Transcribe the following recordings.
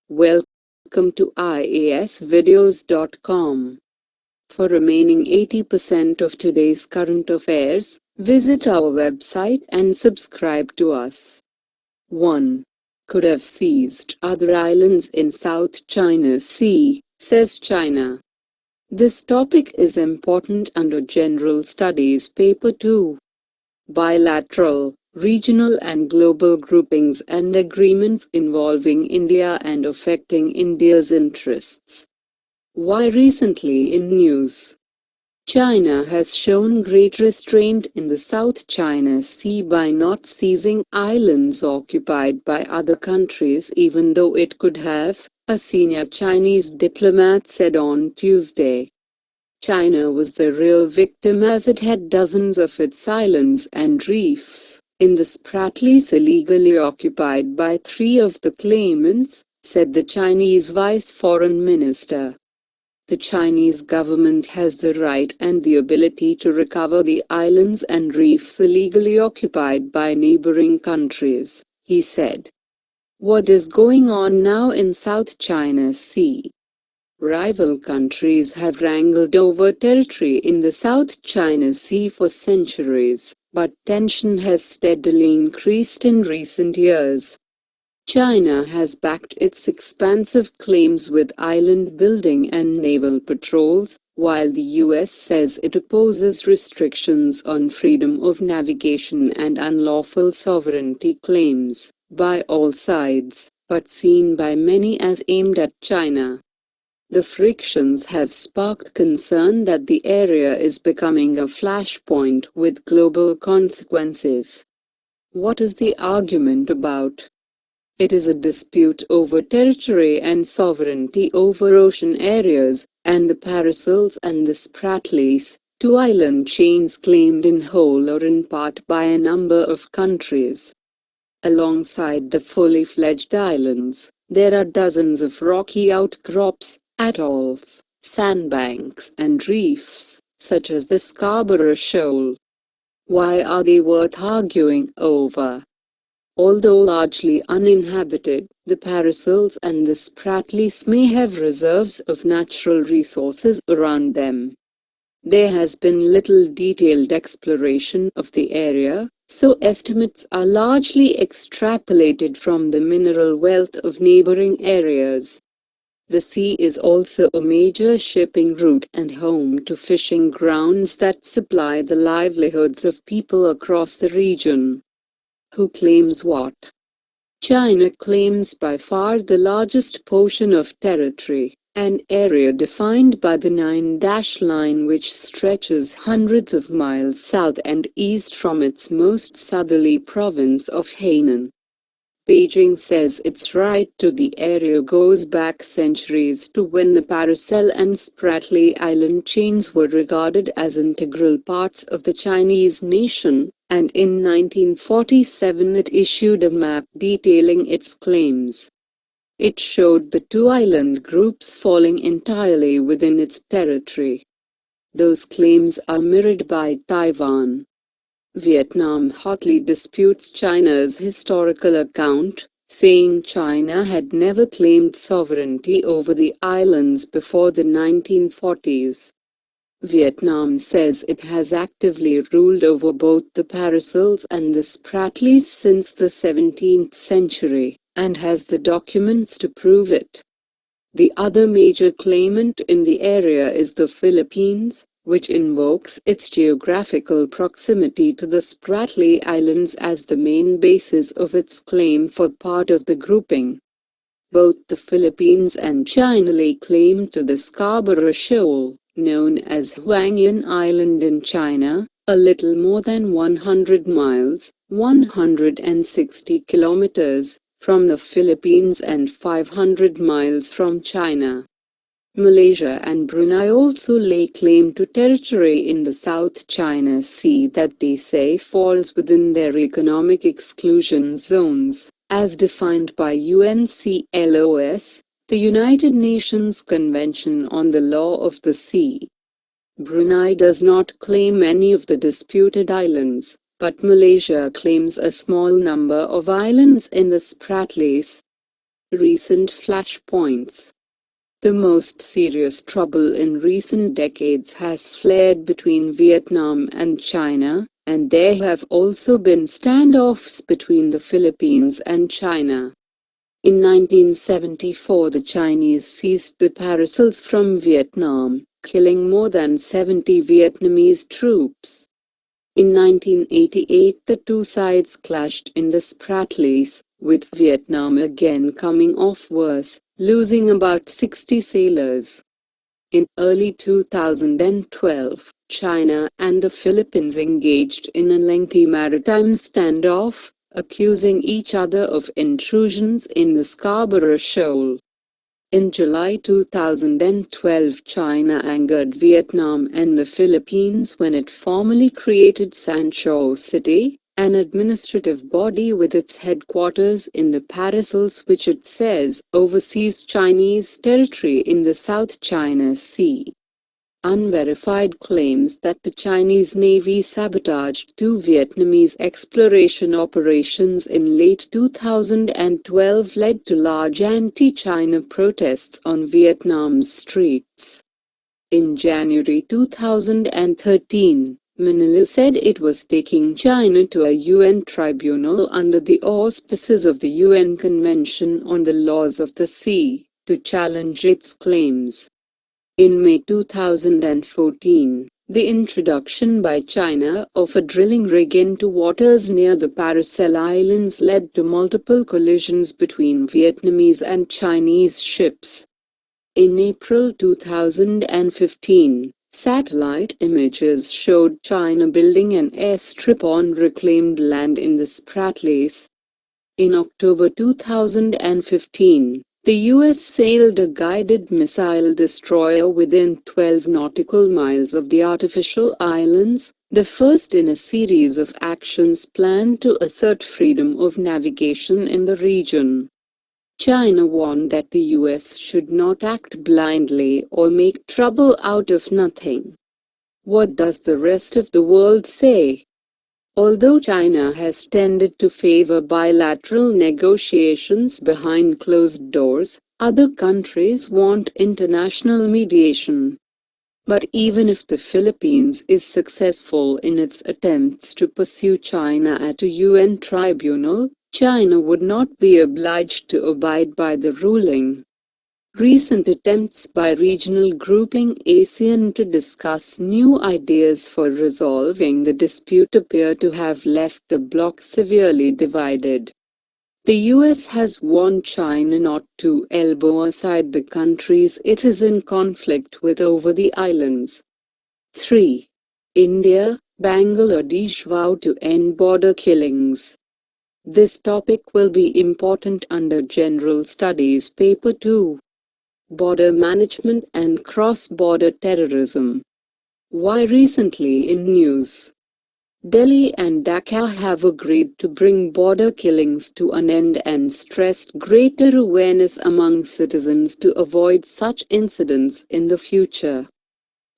Welcome to iasvideos.com. For remaining 80% of today's current affairs, visit our website and subscribe to us. 1. Could have seized other islands in South China Sea, says China. This topic is important under General Studies Paper 2. Bilateral, regional and global groupings and agreements involving India and affecting India's interests. Why recently in news? China has shown great restraint in the South China Sea by not seizing islands occupied by other countries even though it could have, a senior Chinese diplomat said on Tuesday. China was the real victim as it had dozens of its islands and reefs in the Spratlys illegally occupied by three of the claimants, said the Chinese Vice Foreign Minister. The Chinese government has the right and the ability to recover the islands and reefs illegally occupied by neighboring countries, he said. What is going on now in South China Sea? Rival countries have wrangled over territory in the South China Sea for centuries, but tension has steadily increased in recent years. China has backed its expansive claims with island building and naval patrols, while the US says it opposes restrictions on freedom of navigation and unlawful sovereignty claims, by all sides, but seen by many as aimed at China. The frictions have sparked concern that the area is becoming a flashpoint with global consequences. What is the argument about? It is a dispute over territory and sovereignty over ocean areas, and the Paracels and the Spratlys, two island chains claimed in whole or in part by a number of countries. Alongside the fully fledged islands, there are dozens of rocky outcrops, atolls, sandbanks and reefs, such as the Scarborough Shoal. Why are they worth arguing over? Although largely uninhabited, the Paracels and the Spratlys may have reserves of natural resources around them. There has been little detailed exploration of the area, so estimates are largely extrapolated from the mineral wealth of neighboring areas. The sea is also a major shipping route and home to fishing grounds that supply the livelihoods of people across the region. Who claims what? China claims by far the largest portion of territory, an area defined by the Nine-Dash Line which stretches hundreds of miles south and east from its most southerly province of Hainan. Beijing says its right to the area goes back centuries to when the Paracel and Spratly Island chains were regarded as integral parts of the Chinese nation, and in 1947 it issued a map detailing its claims. It showed the two island groups falling entirely within its territory. Those claims are mirrored by Taiwan. Vietnam hotly disputes China's historical account, saying China had never claimed sovereignty over the islands before the 1940s. Vietnam says it has actively ruled over both the Paracels and the Spratlys since the 17th century, and has the documents to prove it. The other major claimant in the area is the Philippines, which invokes its geographical proximity to the Spratly Islands as the main basis of its claim for part of the grouping. Both the Philippines and China lay claim to the Scarborough Shoal, known as Huangyan Island in China, a little more than 100 miles, 160 kilometers, from the Philippines and 500 miles from China. Malaysia and Brunei also lay claim to territory in the South China Sea that they say falls within their economic exclusion zones, as defined by UNCLOS, the United Nations Convention on the Law of the Sea. Brunei does not claim any of the disputed islands, but Malaysia claims a small number of islands in the Spratlys. Recent flashpoints. The most serious trouble in recent decades has flared between Vietnam and China, and there have also been standoffs between the Philippines and China. In 1974, the Chinese seized the paracels from Vietnam, killing more than 70 Vietnamese troops. In 1988, the two sides clashed in the Spratlys, with Vietnam again coming off worse, losing about 60 sailors. In early 2012, China and the Philippines engaged in a lengthy maritime standoff, accusing each other of intrusions in the Scarborough Shoal. In July 2012, China angered Vietnam and the Philippines when it formally created Sancho City, an administrative body with its headquarters in the Paracels, which it says oversees Chinese territory in the South China Sea. Unverified claims that the Chinese Navy sabotaged two Vietnamese exploration operations in late 2012 led to large anti-China protests on Vietnam's streets. In January 2013, Manila said it was taking China to a UN tribunal under the auspices of the UN Convention on the Laws of the Sea, to challenge its claims. In May 2014, the introduction by China of a drilling rig into waters near the Paracel Islands led to multiple collisions between Vietnamese and Chinese ships. In April 2015, satellite images showed China building an airstrip on reclaimed land in the Spratlys. In October 2015, the U.S. sailed a guided missile destroyer within 12 nautical miles of the artificial islands, the first in a series of actions planned to assert freedom of navigation in the region. China warned that the U.S. should not act blindly or make trouble out of nothing. What does the rest of the world say? Although China has tended to favor bilateral negotiations behind closed doors, other countries want international mediation. But even if the Philippines is successful in its attempts to pursue China at a UN tribunal, China would not be obliged to abide by the ruling. Recent attempts by regional grouping ASEAN to discuss new ideas for resolving the dispute appear to have left the bloc severely divided. The US has warned China not to elbow aside the countries it is in conflict with over the islands. 3. India, Bangladesh vow to end border killings. This topic will be important under General Studies Paper 2. Border Management and Cross-Border Terrorism. Why recently in news? Delhi and Dhaka have agreed to bring border killings to an end and stressed greater awareness among citizens to avoid such incidents in the future.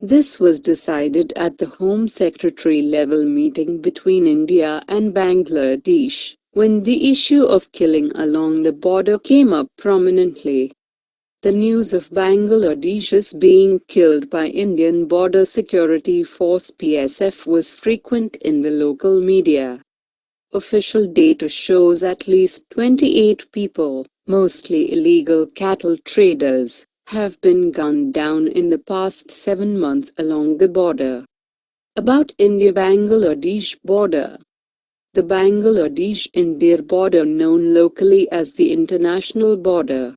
This was decided at the Home Secretary level meeting between India and Bangladesh, when the issue of killing along the border came up prominently. The news of Bangladeshis being killed by Indian Border Security Force BSF was frequent in the local media. Official data shows at least 28 people, mostly illegal cattle traders, have been gunned down in the past 7 months along the border. About India-Bangladesh border. The Bangladesh-India border, known locally as the International Border,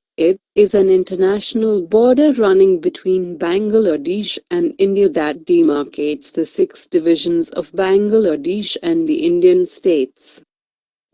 is an international border running between Bangladesh and India that demarcates the 6 divisions of Bangladesh and the Indian states.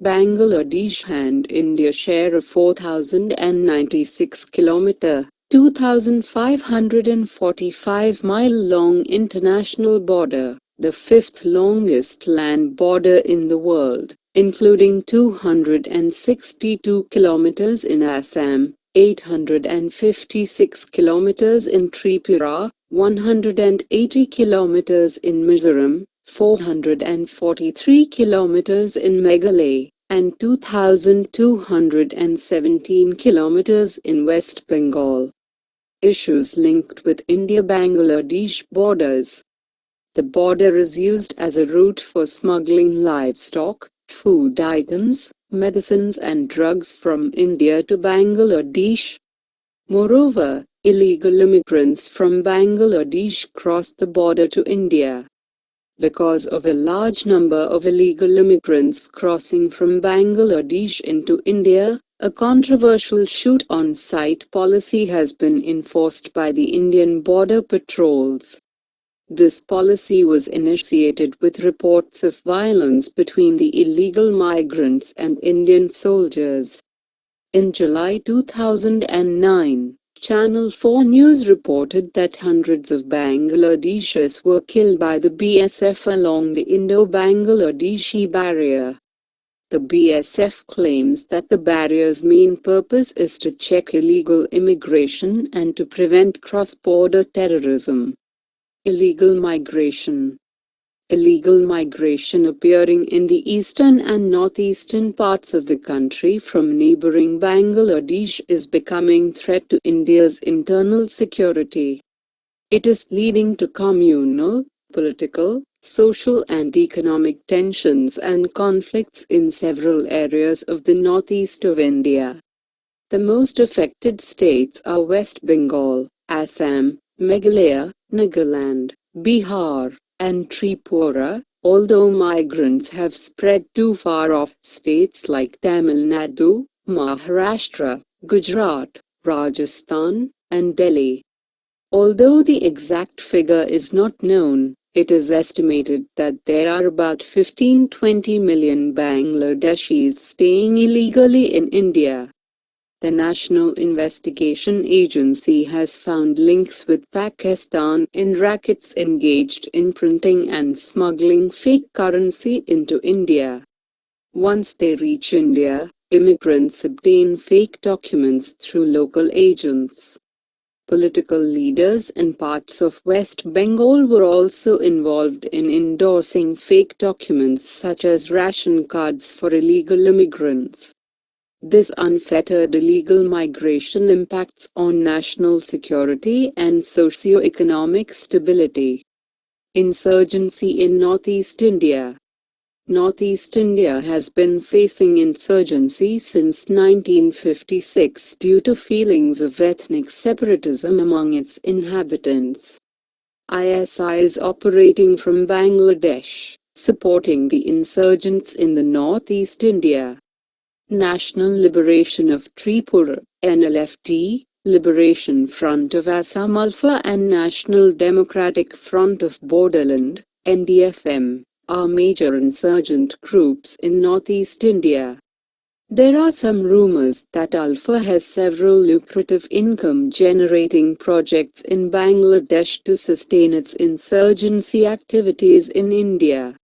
Bangladesh and India share a 4,096 km, 2,545-mile-long international border, the 5th longest land border in the world, including 262 kilometers in Assam, 856 kilometers in Tripura, 180 kilometers in Mizoram, 443 kilometers in Meghalaya, and 2,217 kilometers in West Bengal. Issues linked with India-Bangladesh borders. The border is used as a route for smuggling livestock, food items, medicines and drugs from India to Bangladesh. Moreover, illegal immigrants from Bangladesh cross the border to India. Because of a large number of illegal immigrants crossing from Bangladesh into India, a controversial shoot-on-sight policy has been enforced by the Indian border patrols. This policy was initiated with reports of violence between the illegal migrants and Indian soldiers. In July 2009, Channel 4 News reported that hundreds of Bangladeshis were killed by the BSF along the Indo-Bangladeshi barrier. The BSF claims that the barrier's main purpose is to check illegal immigration and to prevent cross-border terrorism. Illegal migration. Illegal migration appearing in the eastern and northeastern parts of the country from neighboring Bangladesh is becoming a threat to India's internal security. It is leading to communal, political, social and economic tensions and conflicts in several areas of the northeast of India. The most affected states are West Bengal, Assam, Meghalaya, Nagaland, Bihar, and Tripura, although migrants have spread to far-off states like Tamil Nadu, Maharashtra, Gujarat, Rajasthan, and Delhi. Although the exact figure is not known, it is estimated that there are about 15-20 million Bangladeshis staying illegally in India. The National Investigation Agency has found links with Pakistan in rackets engaged in printing and smuggling fake currency into India. Once they reach India, immigrants obtain fake documents through local agents. Political leaders in parts of West Bengal were also involved in endorsing fake documents such as ration cards for illegal immigrants. This unfettered illegal migration impacts on national security and socio-economic stability. Insurgency in Northeast India. Northeast India has been facing insurgency since 1956 due to feelings of ethnic separatism among its inhabitants. ISI is operating from Bangladesh, supporting the insurgents in the Northeast India. National Liberation of Tripura, NLFT, Liberation Front of Assam Alpha and National Democratic Front of Borderland, NDFM, are major insurgent groups in Northeast India. There are some rumors that Alpha has several lucrative income-generating projects in Bangladesh to sustain its insurgency activities in India.